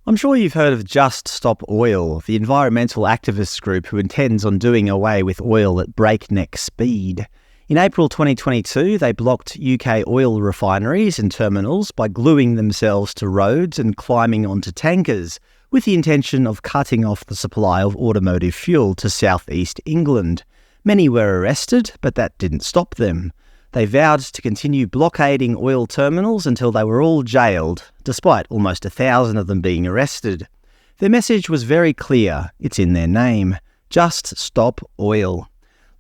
I'm sure you've heard of Just Stop Oil, the environmental activist group who intends on doing away with oil at breakneck speed. In April 2022, they blocked UK oil refineries and terminals by gluing themselves to roads and climbing onto tankers, with the intention of cutting off the supply of automotive fuel to southeast England. Many were arrested, but that didn't stop them. They vowed to continue blockading oil terminals until they were all jailed, despite almost 1,000 of them being arrested. Their message was very clear. It's in their name. Just stop oil.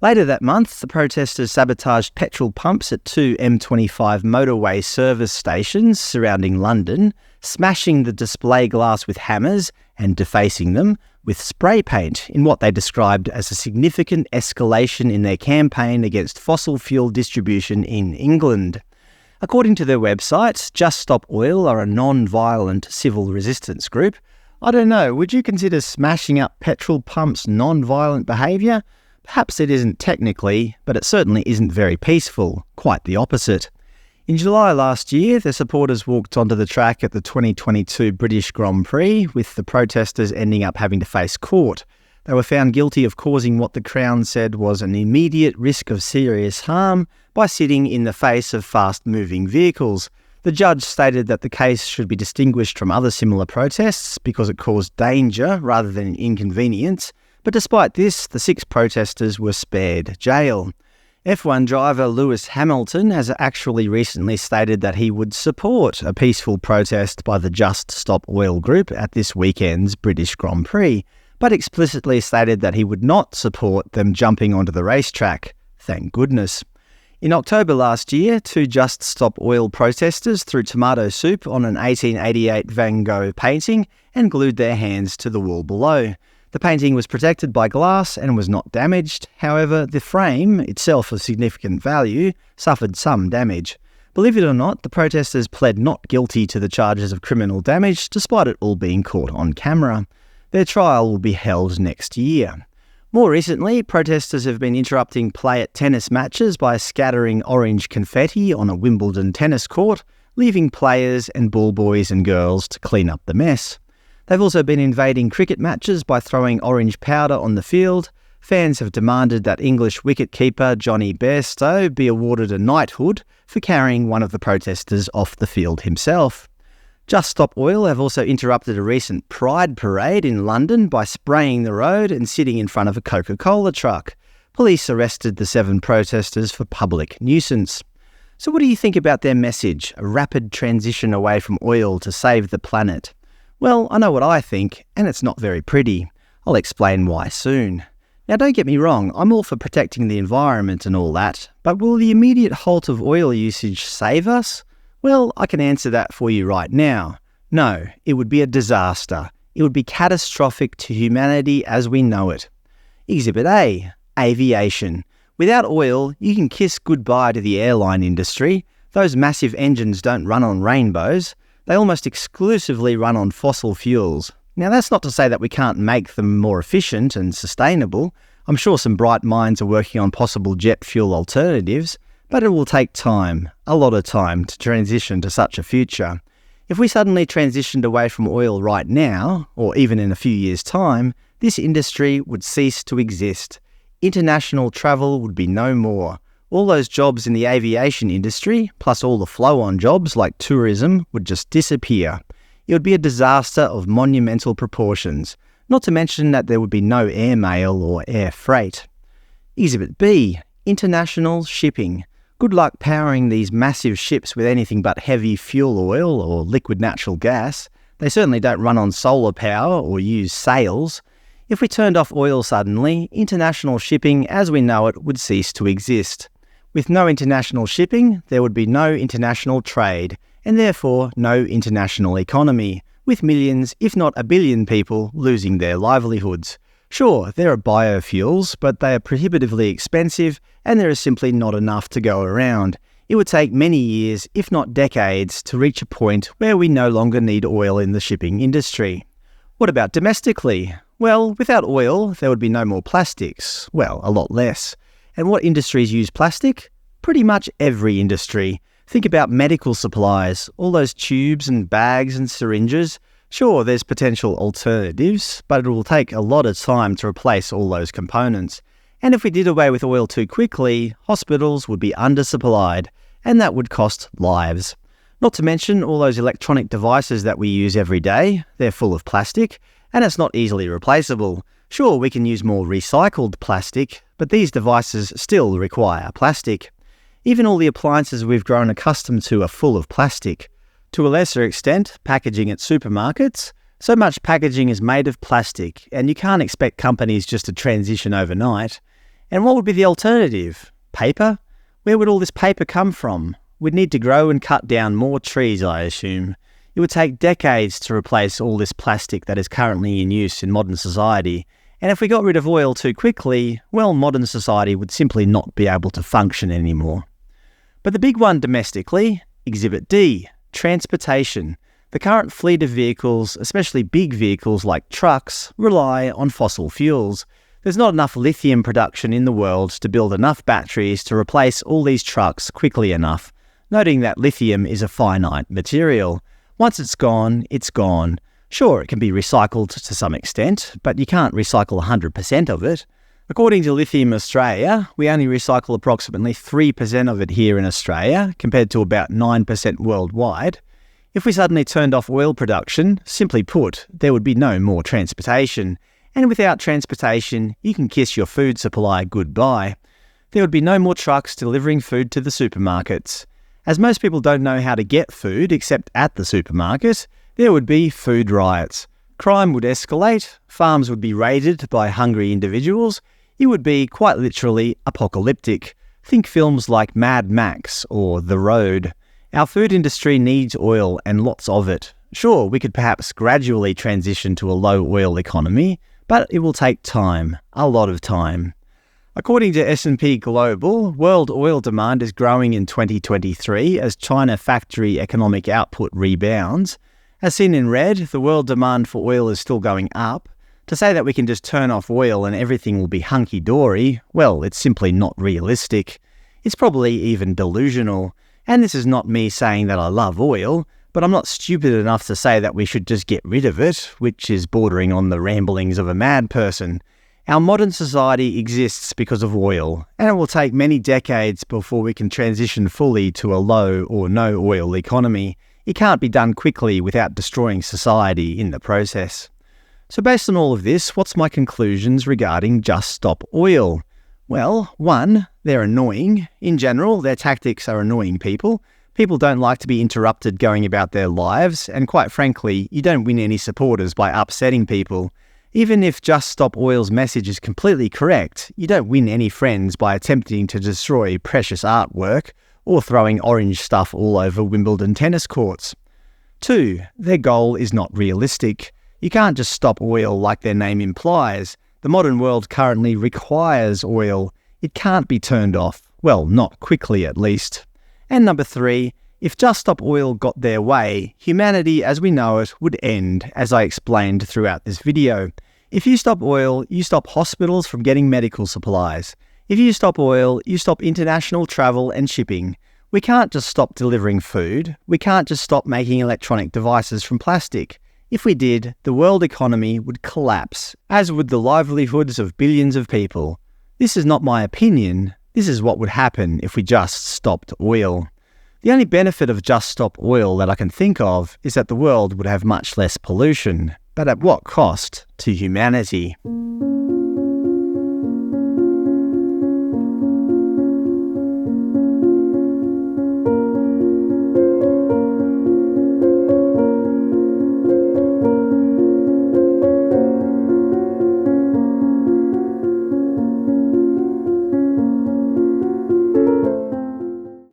Later that month, the protesters sabotaged petrol pumps at 2 M25 motorway service stations surrounding London, smashing the display glass with hammers and defacing them with spray paint in what they described as a significant escalation in their campaign against fossil fuel distribution in England. According to their website, Just Stop Oil are a non-violent civil resistance group. I don't know, would you consider smashing up petrol pumps non-violent behaviour? Perhaps it isn't technically, but it certainly isn't very peaceful. Quite the opposite. In July last year, the supporters walked onto the track at the 2022 British Grand Prix, with the protesters ending up having to face court. They were found guilty of causing what the Crown said was an immediate risk of serious harm by sitting in the face of fast-moving vehicles. The judge stated that the case should be distinguished from other similar protests because it caused danger rather than inconvenience. But despite this, the 6 protesters were spared jail. F1 driver Lewis Hamilton has actually recently stated that he would support a peaceful protest by the Just Stop Oil group at this weekend's British Grand Prix, but explicitly stated that he would not support them jumping onto the racetrack. Thank goodness. In October last year, 2 Just Stop Oil protesters threw tomato soup on an 1888 Van Gogh painting and glued their hands to the wall below. The painting was protected by glass and was not damaged. However, the frame, itself of significant value, suffered some damage. Believe it or not, the protesters pled not guilty to the charges of criminal damage, despite it all being caught on camera. Their trial will be held next year. More recently, protesters have been interrupting play at tennis matches by scattering orange confetti on a Wimbledon tennis court, leaving players and ball boys and girls to clean up the mess. They've also been invading cricket matches by throwing orange powder on the field. Fans have demanded that English wicketkeeper Johnny Bairstow be awarded a knighthood for carrying one of the protesters off the field himself. Just Stop Oil have also interrupted a recent Pride parade in London by spraying the road and sitting in front of a Coca-Cola truck. Police arrested the 7 protesters for public nuisance. So what do you think about their message, a rapid transition away from oil to save the planet? Well, I know what I think, and it's not very pretty. I'll explain why soon. Now, don't get me wrong, I'm all for protecting the environment and all that, but will the immediate halt of oil usage save us? Well, I can answer that for you right now. No, it would be a disaster. It would be catastrophic to humanity as we know it. Exhibit A, aviation. Without oil, you can kiss goodbye to the airline industry. Those massive engines don't run on rainbows. They almost exclusively run on fossil fuels. Now, that's not to say that we can't make them more efficient and sustainable. I'm sure some bright minds are working on possible jet fuel alternatives, but it will take time, a lot of time, to transition to such a future. If we suddenly transitioned away from oil right now, or even in a few years' time, this industry would cease to exist. International travel would be no more. All those jobs in the aviation industry, plus all the flow-on jobs like tourism, would just disappear. It would be a disaster of monumental proportions, not to mention that there would be no airmail or air freight. Exhibit B, international shipping. Good luck powering these massive ships with anything but heavy fuel oil or liquid natural gas. They certainly don't run on solar power or use sails. If we turned off oil suddenly, international shipping as we know it would cease to exist. With no international shipping, there would be no international trade, and therefore no international economy, with millions, if not a billion people losing their livelihoods. Sure, there are biofuels, but they are prohibitively expensive, and there is simply not enough to go around. It would take many years, if not decades, to reach a point where we no longer need oil in the shipping industry. What about domestically? Well, without oil, there would be no more plastics. Well, a lot less. And what industries use plastic? Pretty much every industry. Think about medical supplies, all those tubes and bags and syringes. Sure, there's potential alternatives, but it will take a lot of time to replace all those components. And if we did away with oil too quickly, hospitals would be undersupplied, and that would cost lives. Not to mention all those electronic devices that we use every day, they're full of plastic, and it's not easily replaceable. Sure, we can use more recycled plastic, but these devices still require plastic. Even all the appliances we've grown accustomed to are full of plastic. To a lesser extent, packaging at supermarkets. So much packaging is made of plastic, and you can't expect companies just to transition overnight. And what would be the alternative? Paper? Where would all this paper come from? We'd need to grow and cut down more trees, I assume. It would take decades to replace all this plastic that is currently in use in modern society. And if we got rid of oil too quickly, well, modern society would simply not be able to function anymore. But the big one domestically, Exhibit D, transportation. The current fleet of vehicles, especially big vehicles like trucks, rely on fossil fuels. There's not enough lithium production in the world to build enough batteries to replace all these trucks quickly enough, noting that lithium is a finite material. Once it's gone, it's gone. Sure, it can be recycled to some extent, but you can't recycle 100% of it. According to Lithium Australia, we only recycle approximately 3% of it here in Australia, compared to about 9% worldwide. If we suddenly turned off oil production, simply put, there would be no more transportation. And without transportation, you can kiss your food supply goodbye. There would be no more trucks delivering food to the supermarkets. As most people don't know how to get food except at the supermarket, there would be food riots. Crime would escalate, farms would be raided by hungry individuals. It would be, quite literally, apocalyptic. Think films like Mad Max or The Road. Our food industry needs oil and lots of it. Sure, we could perhaps gradually transition to a low-oil economy, but it will take time, a lot of time. According to S&P Global, world oil demand is growing in 2023 as China factory economic output rebounds. As seen in red, the world demand for oil is still going up. To say that we can just turn off oil and everything will be hunky-dory, well, it's simply not realistic. It's probably even delusional. And this is not me saying that I love oil, but I'm not stupid enough to say that we should just get rid of it, which is bordering on the ramblings of a mad person. Our modern society exists because of oil, and it will take many decades before we can transition fully to a low or no oil economy. It can't be done quickly without destroying society in the process. So based on all of this, what's my conclusions regarding Just Stop Oil? Well, 1, they're annoying. In general, their tactics are annoying people. People don't like to be interrupted going about their lives, and quite frankly, you don't win any supporters by upsetting people. Even if Just Stop Oil's message is completely correct, you don't win any friends by attempting to destroy precious artwork or throwing orange stuff all over Wimbledon tennis courts. 2, their goal is not realistic. You can't just stop oil like their name implies. The modern world currently requires oil. It can't be turned off. Well, not quickly at least. And number 3, if Just Stop Oil got their way, humanity as we know it would end, as I explained throughout this video. If you stop oil, you stop hospitals from getting medical supplies. If you stop oil, you stop international travel and shipping. We can't just stop delivering food. We can't just stop making electronic devices from plastic. If we did, the world economy would collapse, as would the livelihoods of billions of people. This is not my opinion. This is what would happen if we just stopped oil. The only benefit of Just Stop Oil that I can think of is that the world would have much less pollution. But at what cost to humanity?